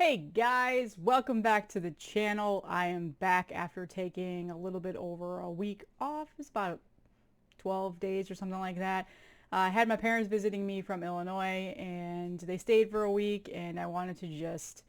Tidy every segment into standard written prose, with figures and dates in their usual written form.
Hey guys, welcome back to the channel. I am back after taking a little bit over a week off. It's about 12 days or something like that. I had my parents visiting me from Illinois and they stayed for a week, and I wanted to just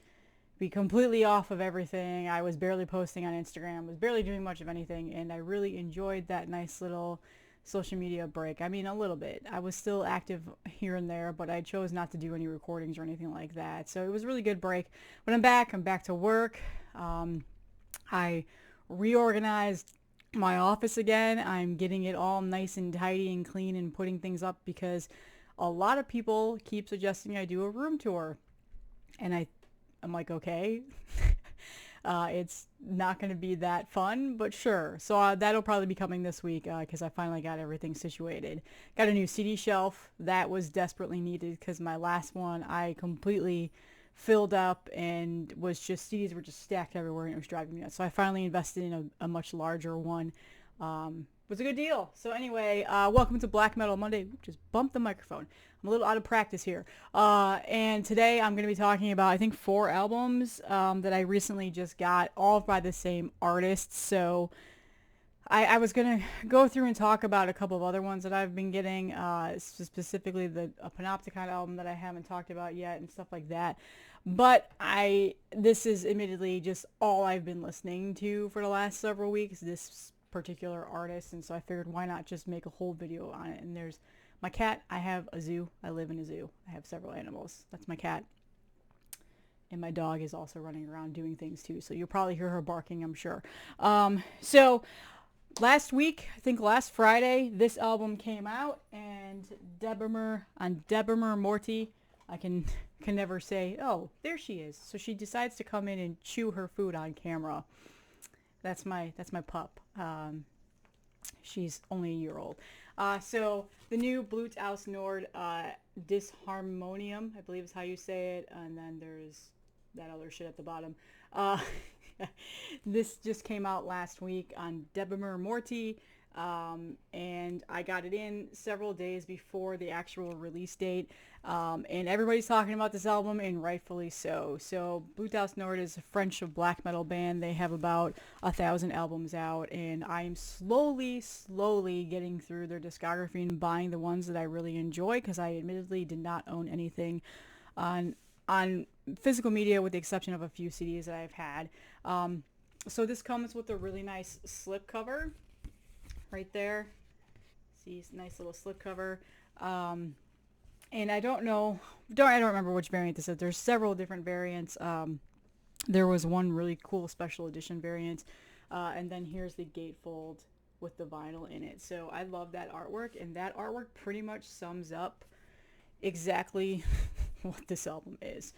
be completely off of everything. I was barely posting on Instagram, was barely doing much of anything, and I really enjoyed that nice little social media break. I mean, a little bit. I was still active here and there, but I chose not to do any recordings or anything like that. So it was a really good break. When I'm back to work. I reorganized my office again. I'm getting it all nice and tidy and clean and putting things up because a lot of people keep suggesting I do a room tour. And I'm like, okay. It's not going to be that fun, but sure. So that'll probably be coming this week because I finally got everything situated. Got a new CD shelf that was desperately needed because my last one I completely filled up and was just CDs were just stacked everywhere and it was driving me nuts. So I finally invested in a much larger one. It was a good deal. So anyway, welcome to Black Metal Monday. Just bump the microphone. I'm a little out of practice here. And today I'm going to be talking about, I think, 4 albums that I recently just got, all by the same artist. So I was going to go through and talk about a couple of other ones that I've been getting, specifically the Panopticon album that I haven't talked about yet and stuff like that. But this is admittedly just all I've been listening to for the last several weeks, this particular artist, and so I figured why not just make a whole video on it. And there's my cat. I have a zoo. I live in a zoo. I have several animals. That's my cat. And my dog is also running around doing things too, so you'll probably hear her barking, I'm sure. So last week, I think last Friday, this album came out, and Deborah Morty, I can never say, oh, there she is. So she decides to come in and chew her food on camera. That's my pup. She's only a year old. So the new Blut aus Nord Disharmonium, I believe is how you say it, and then there's that other shit at the bottom. Uh, this just came out last week on Deborah Morty, and I got it in several days before the actual release date. And everybody's talking about this album, and rightfully so. So Blut aus Nord is a French black metal band. They have about 1,000 albums out, and I am slowly getting through their discography and buying the ones that I really enjoy, because I admittedly did not own anything on physical media with the exception of a few CDs that I've had. So this comes with a really nice slipcover right there. See, nice little slipcover. And I don't remember which variant this is. There's several different variants. There was one really cool special edition variant, and then here's the gatefold with the vinyl in it. So I love that artwork, and that artwork pretty much sums up exactly what this album is.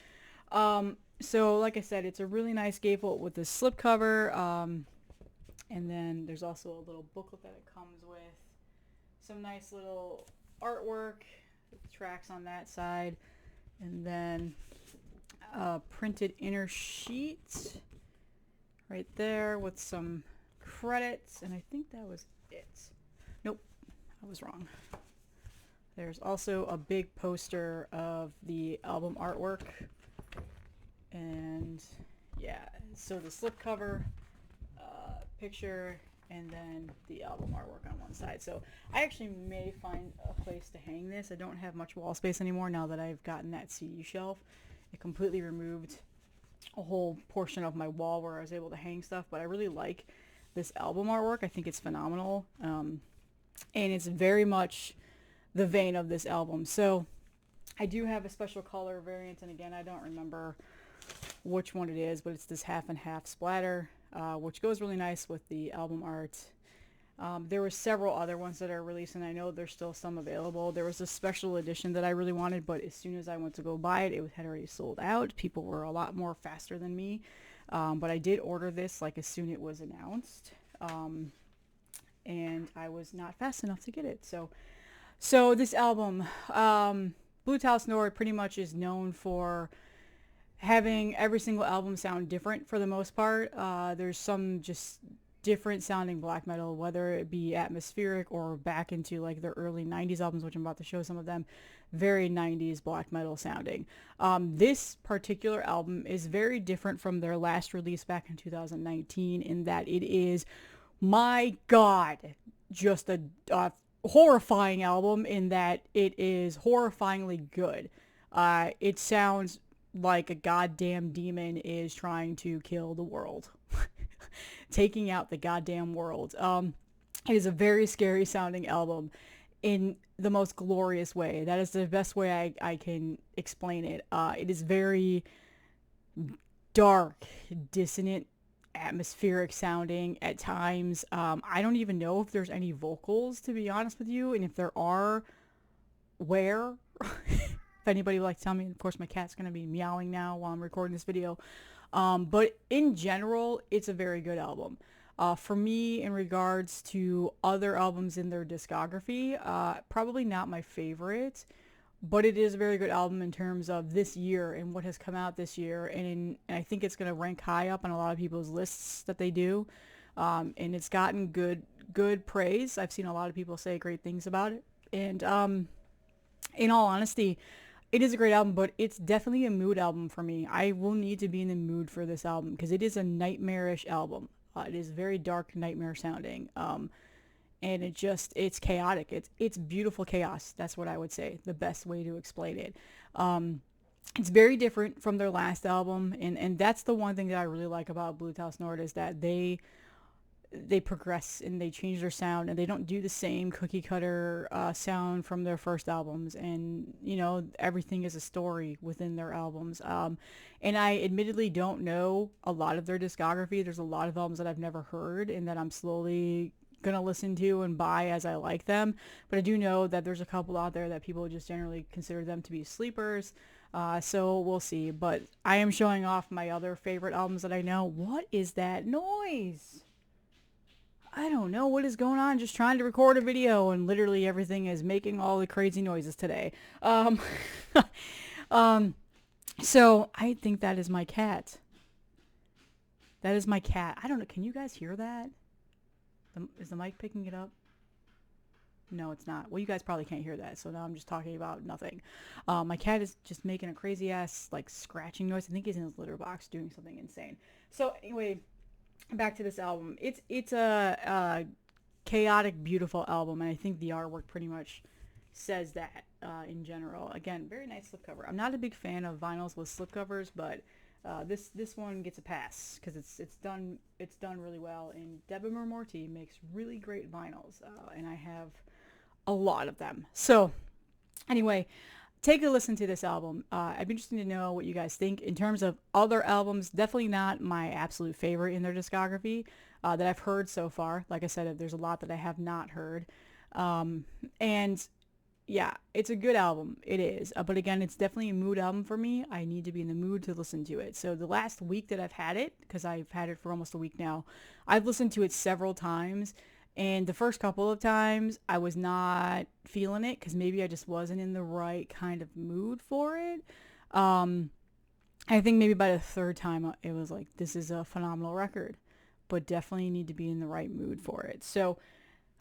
So like I said, it's a really nice gatefold with the slipcover, and then there's also a little booklet that it comes with. Some nice little artwork, tracks on that side, and then a printed inner sheet right there with some credits, and I think that was it. Nope, I was wrong. There's also a big poster of the album artwork, and yeah, so the slipcover, picture, and then the album artwork on one side. So I actually may find a place to hang this. I don't have much wall space anymore now that I've gotten that CD shelf. It completely removed a whole portion of my wall where I was able to hang stuff, but I really like this album artwork. I think it's phenomenal, and it's very much the vein of this album. So I do have a special color variant, and again, I don't remember which one it is, but it's this half and half splatter, which goes really nice with the album art. There were several other ones that are released, and I know there's still some available. There was a special edition that I really wanted, but as soon as I went to go buy it, it had already sold out. People were a lot more faster than me, but I did order this like as soon as it was announced, and I was not fast enough to get it. So this album, Blut aus Nord, pretty much is known for having every single album sound different for the most part. There's some just different sounding black metal, whether it be atmospheric or back into like the early 90s albums, which I'm about to show some of them. very 90s black metal sounding. This particular album is very different from their last release back in 2019 in that it is, my God, just a horrifying album in that it is horrifyingly good. It sounds like a goddamn demon is trying to kill the world, taking out the goddamn world. It is a very scary sounding album in the most glorious way. That is the best way I can explain it. It is very dark, dissonant, atmospheric sounding at times. I don't even know if there's any vocals, to be honest with you, and if there are, where? If anybody would like to tell me. Of course, my cat's going to be meowing now while I'm recording this video. But in general, it's a very good album. For me, in regards to other albums in their discography, probably not my favorite, but it is a very good album in terms of this year and what has come out this year. And I think it's going to rank high up on a lot of people's lists that they do. And it's gotten good praise. I've seen a lot of people say great things about it. And in all honesty, it is a great album, but it's definitely a mood album for me. I will need to be in the mood for this album because it is a nightmarish album. It is very dark, nightmare sounding. And it's chaotic. It's beautiful chaos. That's what I would say. The best way to explain it. It's very different from their last album. And that's the one thing that I really like about Bluthaus Nord is that they progress and they change their sound and they don't do the same cookie cutter sound from their first albums. And, you know, everything is a story within their albums. And I admittedly don't know a lot of their discography. There's a lot of albums that I've never heard and that I'm slowly going to listen to and buy as I like them. But I do know that there's a couple out there that people just generally consider them to be sleepers. So we'll see. But I am showing off my other favorite albums that I know. What is that noise? I don't know what is going on. Just trying to record a video and literally everything is making all the crazy noises today. So I think that is my cat. That is my cat. I don't know. Can you guys hear that? Is the mic picking it up? No, it's not. Well, you guys probably can't hear that. So now I'm just talking about nothing. My cat is just making a crazy ass like scratching noise. I think he's in his litter box doing something insane. So anyway, back to this album. It's a chaotic, beautiful album, and I think the artwork pretty much says that in general. Again, very nice slipcover. I'm not a big fan of vinyls with slipcovers, but this one gets a pass because it's done really well. And Deborah Morty makes really great vinyls, and I have a lot of them. So anyway, take a listen to this album. I'd be interested to know what you guys think. In terms of other albums, definitely not my absolute favorite in their discography that I've heard so far. Like I said, there's a lot that I have not heard. And yeah, it's a good album. It is. But again, it's definitely a mood album for me. I need to be in the mood to listen to it. So the last week that I've had it, because I've had it for almost a week now, I've listened to it several times. And the first couple of times I was not feeling it because maybe I just wasn't in the right kind of mood for it. I think maybe by the third time it was like, this is a phenomenal record, but definitely need to be in the right mood for it. So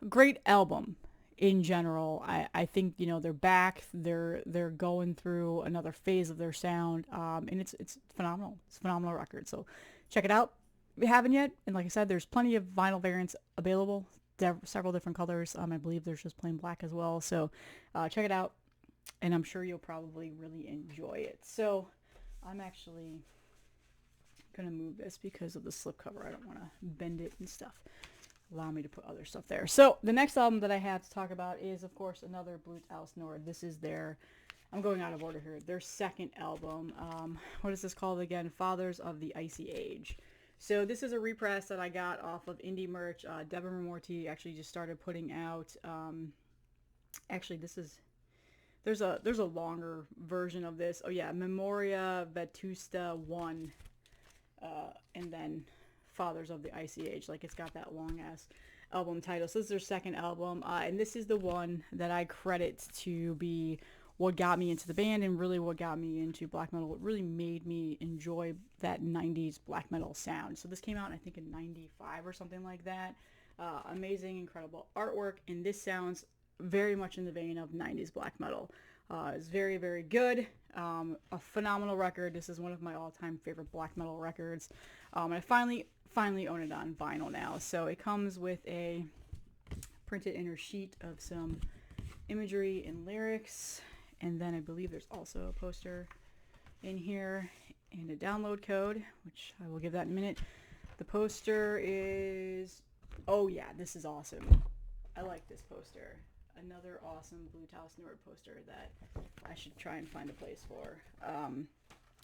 great album in general. I think, you know, they're back. They're going through another phase of their sound. And it's phenomenal. It's a phenomenal record. So check it out if you haven't yet. And like I said, there's plenty of vinyl variants available. Several different colors. I believe there's just plain black as well. So check it out, and I'm sure you'll probably really enjoy it. So I'm actually gonna move this because of the slipcover. I don't want to bend it and stuff. Allow me to put other stuff there. So the next album that I have to talk about is, of course, another Bluthaus Nord. This is their, I'm going out of order here, their second album. What is this called again? Fathers of the Icy Age. So this is a repress that I got off of Indie Merch. Deborah Morty actually just started putting out, actually this is, there's a longer version of this. Oh yeah, Memoria Vetusta 1, and then Fathers of the Icy Age. Like, it's got that long ass album title. So this is their second album, and this is the one that I credit to be what got me into the band and really what got me into black metal, what really made me enjoy that 90s black metal sound. So this came out, I think, in 95 or something like that. Amazing, incredible artwork, and this sounds very much in the vein of 90s black metal. It's very, very good. A phenomenal record. This is one of my all-time favorite black metal records. And I finally own it on vinyl now. So it comes with a printed inner sheet of some imagery and lyrics, and then I believe there's also a poster in here and a download code, which I will give that in a minute. The poster is, oh yeah, this is awesome. I like this poster. Another awesome Blue House Nord poster that I should try and find a place for.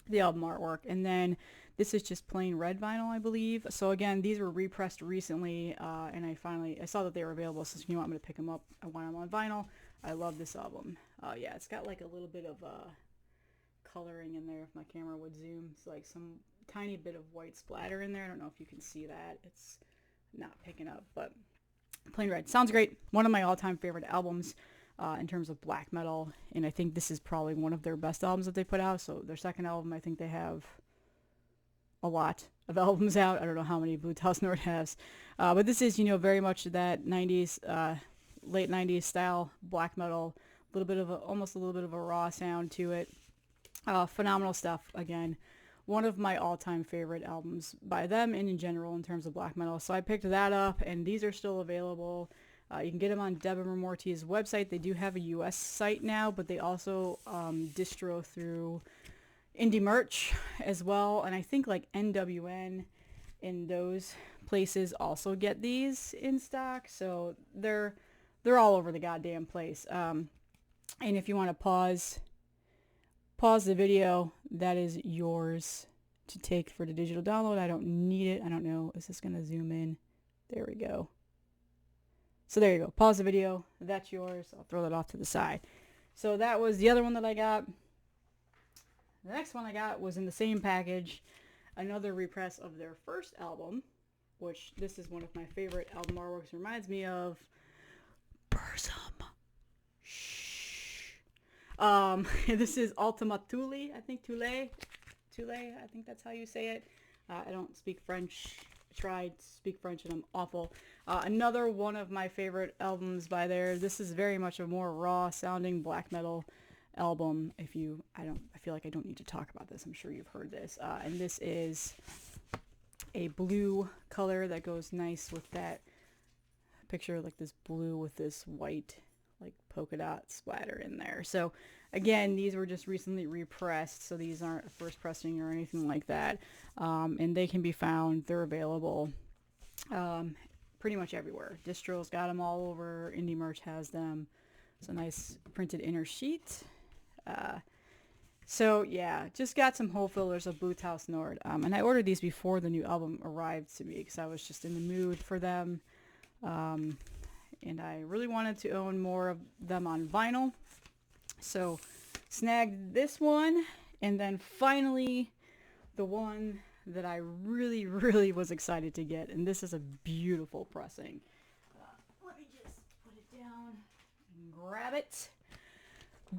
The album artwork, and then this is just plain red vinyl, I believe. So again, these were repressed recently, and I saw that they were available, so you know, I'm going to pick them up. I want them on vinyl. I love this album. Yeah, it's got like a little bit of coloring in there. If my camera would zoom, it's like some tiny bit of white splatter in there. I don't know if you can see that. It's not picking up, but plain red sounds great. One of my all-time favorite albums in terms of black metal, and I think this is probably one of their best albums that they put out. So their second album, I think they have a lot of albums out. I don't know how many Blue House Nord has, but this is, you know, very much that 90s, late 90s style black metal, a little bit of almost a little bit of a raw sound to it. Phenomenal stuff. Again, one of my all-time favorite albums by them and in general in terms of black metal. So I picked that up, and these are still available. You can get them on Deborah Morty's website. They do have a US site now, but they also distro through indie merch as well. And I think like NWN in those places also get these in stock. So they're all over the goddamn place. And if you want to pause the video, that is yours to take for the digital download. I don't need it. I don't know. Is this going to zoom in? There we go. So there you go. Pause the video. That's yours. I'll throw that off to the side. So that was the other one that I got. The next one I got was in the same package. Another repress of their first album, which this is one of my favorite album artworks. Reminds me of Burzum. Shh. This is Ultima Thule. I think Thule. I think that's how you say it. I don't speak French. Tried to speak French and I'm awful. Another one of my favorite albums by there. This is very much a more raw sounding black metal album. I feel like I don't need to talk about this. I'm sure you've heard this. And this is a blue color that goes nice with that picture, like this blue with this white like polka dot splatter in there. So again, these were just recently repressed, so these aren't a first pressing or anything like that. And they can be found. They're available pretty much everywhere. Distro's got them all over. Indie Merch has them. It's a nice printed inner sheet. So yeah, just got some whole fillers of Blue House Nord. And I ordered these before the new album arrived to me because I was just in the mood for them. And I really wanted to own more of them on vinyl. So snagged this one, and then finally the one that I really, really was excited to get, and this is a beautiful pressing. Let me just put it down and grab it.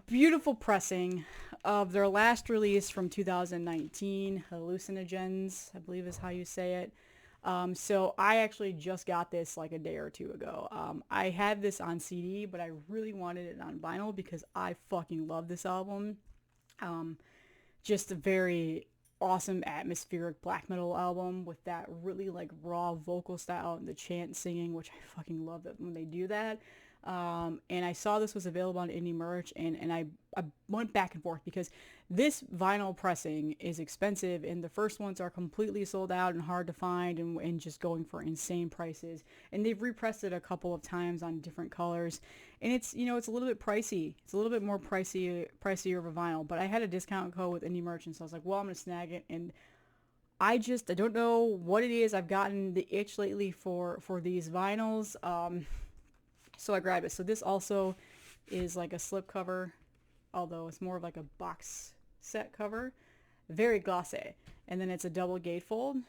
Beautiful pressing of their last release from 2019, Hallucinogens, I believe is how you say it. So I actually just got this like a day or two ago. I had this on CD, but I really wanted it on vinyl because I fucking love this album. Just a very awesome atmospheric black metal album with that really like raw vocal style and the chant singing, which I fucking love that when they do that. And I saw this was available on Indie Merch, and I went back and forth because this vinyl pressing is expensive, and the first ones are completely sold out and hard to find and just going for insane prices. And they've repressed it a couple of times on different colors, and it's, you know, it's a little bit pricey. It's a little bit more pricier of a vinyl, but I had a discount code with Indie Merch, and so I was like, well, I'm going to snag it. And I don't know what it is. I've gotten the itch lately for these vinyls. So I grabbed it. So this also is like a slip cover, although it's more of like a box set cover. Very glossy. And then it's a double gatefold.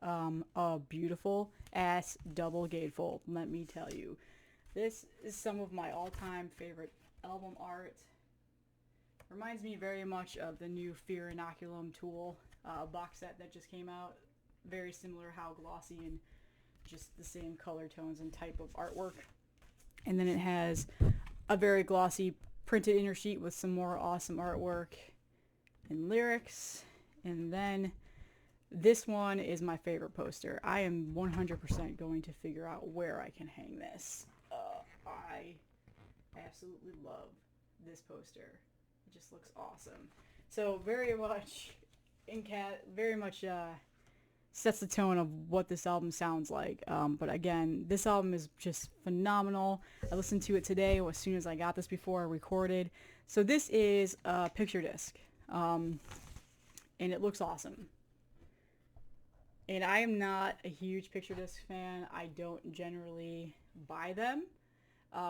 A beautiful ass double gatefold, let me tell you. This is some of my all-time favorite album art. Reminds me very much of the new Fear Inoculum Tool box set that just came out. Very similar, how glossy and just the same color tones and type of artwork. And then it has a very glossy printed inner sheet with some more awesome artwork and lyrics. And then this one is my favorite poster. I am 100% going to figure out where I can hang this. I absolutely love this poster. It just looks awesome. So very much sets the tone of what this album sounds like. But again, this album is just phenomenal. I listened to it today as soon as I got this before I recorded. So this is a picture disc, and it looks awesome. And I am not a huge picture disc fan. I don't generally buy them,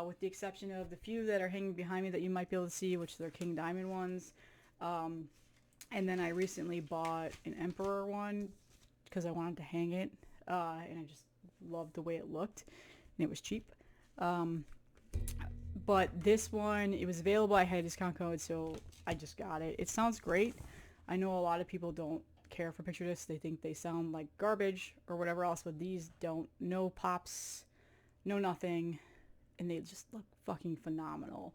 with the exception of the few that are hanging behind me that you might be able to see, which they're King Diamond ones. And then I recently bought an Emperor one because I wanted to hang it, and I just loved the way it looked, and it was cheap. But this one, it was available. I had a discount code, so I just got it. It sounds great. I know a lot of people don't care for picture discs. They think they sound like garbage or whatever else, but these don't. No pops, no nothing, and they just look fucking phenomenal.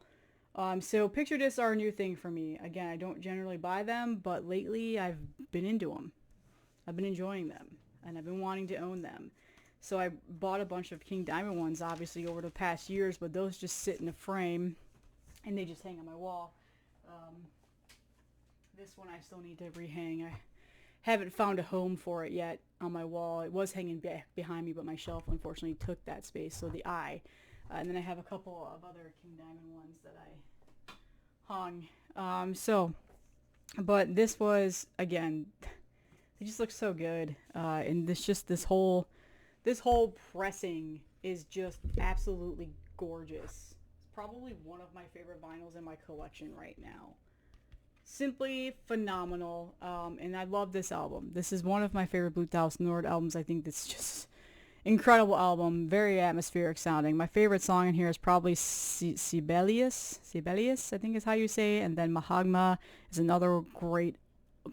So picture discs are a new thing for me. Again, I don't generally buy them, but lately I've been into them. I've been enjoying them, and I've been wanting to own them. So I bought a bunch of King Diamond ones, obviously, over the past years, but those just sit in a frame, and they just hang on my wall. This one I still need to rehang. I haven't found a home for it yet on my wall. It was hanging back behind me, but my shelf unfortunately took that space, so the eye. And then I have a couple of other King Diamond ones that I hung. But this was, again, it just looks so good. And this whole pressing is just absolutely gorgeous. It's probably one of my favorite vinyls in my collection right now. Simply phenomenal. And I love this album. This is one of my favorite Bluthaus Nord albums. I think it's just incredible album, very atmospheric sounding. My favorite song in here is probably Sibelius, I think is how you say it, and then Mahagma is another great,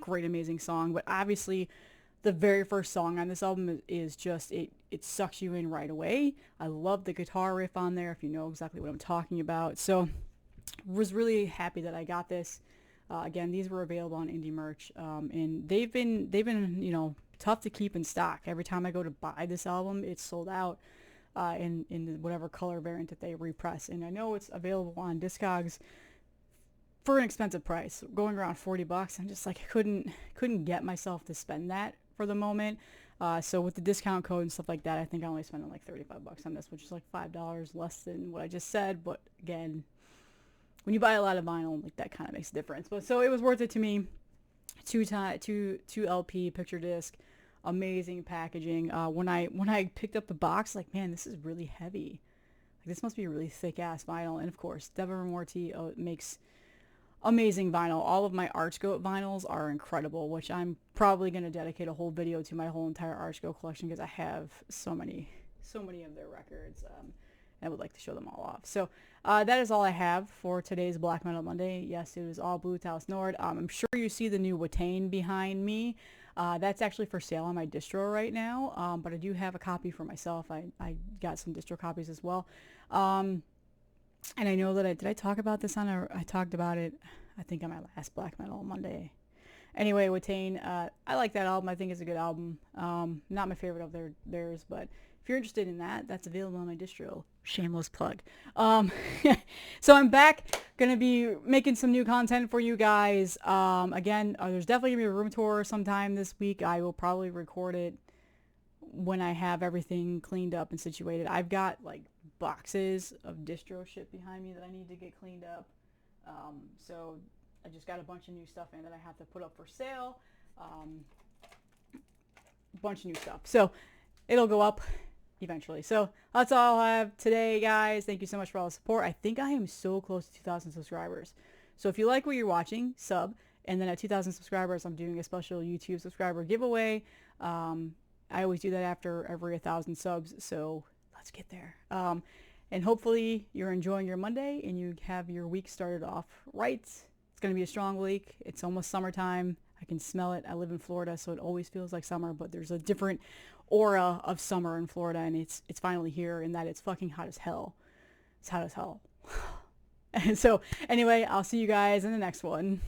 amazing song. But obviously, the very first song on this album is just, it sucks you in right away. I love the guitar riff on there, if you know exactly what I'm talking about. So, was really happy that I got this. Again, these were available on Indie Merch, and they've been tough to keep in stock. Every time I go to buy this album, it's sold out in whatever color variant that they repress. And I know it's available on Discogs for an expensive price, going around $40. I'm just like, I couldn't get myself to spend that for the moment. So with the discount code and stuff like that, I think I only spent like $35 on this, which is like $5 less than what I just said. But again, when you buy a lot of vinyl, like, that kind of makes a difference. But so it was worth it to me. Two LP picture disc, amazing packaging. When I picked up the box, like, man, this is really heavy. Like, this must be a really thick ass vinyl. And of course, Deborah Morty makes amazing vinyl. All of my Archgoat vinyls are incredible, which I'm probably going to dedicate a whole video to my whole entire Archgoat collection, because I have so many of their records. I would like to show them all off. So that is all I have for today's Black Metal Monday. Yes, it was all Bluthaus Nord. I'm sure you see the new Watain behind me. That's actually for sale on my distro right now, but I do have a copy for myself. I got some distro copies as well. And I know that did I talk about this I talked about it, I think, on my last Black Metal Monday. Anyway, Watain, I like that album. I think it's a good album. Not my favorite of theirs, but if you're interested in that, that's available on my distro. Shameless plug. So I'm back, gonna be making some new content for you guys. Again, there's definitely gonna be a room tour sometime this week. I will probably record it when I have everything cleaned up and situated. I've got like boxes of distro shit behind me that I need to get cleaned up. So I just got a bunch of new stuff in that I have to put up for sale. A bunch of new stuff. So it'll go up eventually. So that's all I have today, guys. Thank you so much for all the support. I think I am so close to 2,000 subscribers. So if you like what you're watching, sub. And then at 2,000 subscribers, I'm doing a special YouTube subscriber giveaway. I always do that after every 1,000 subs. So let's get there. And hopefully you're enjoying your Monday and you have your week started off right. It's going to be a strong week. It's almost summertime. I can smell it. I live in Florida, so it always feels like summer, but there's a different aura of summer in Florida, and it's finally here, in that it's fucking hot as hell. It's hot as hell. So anyway, I'll see you guys in the next one.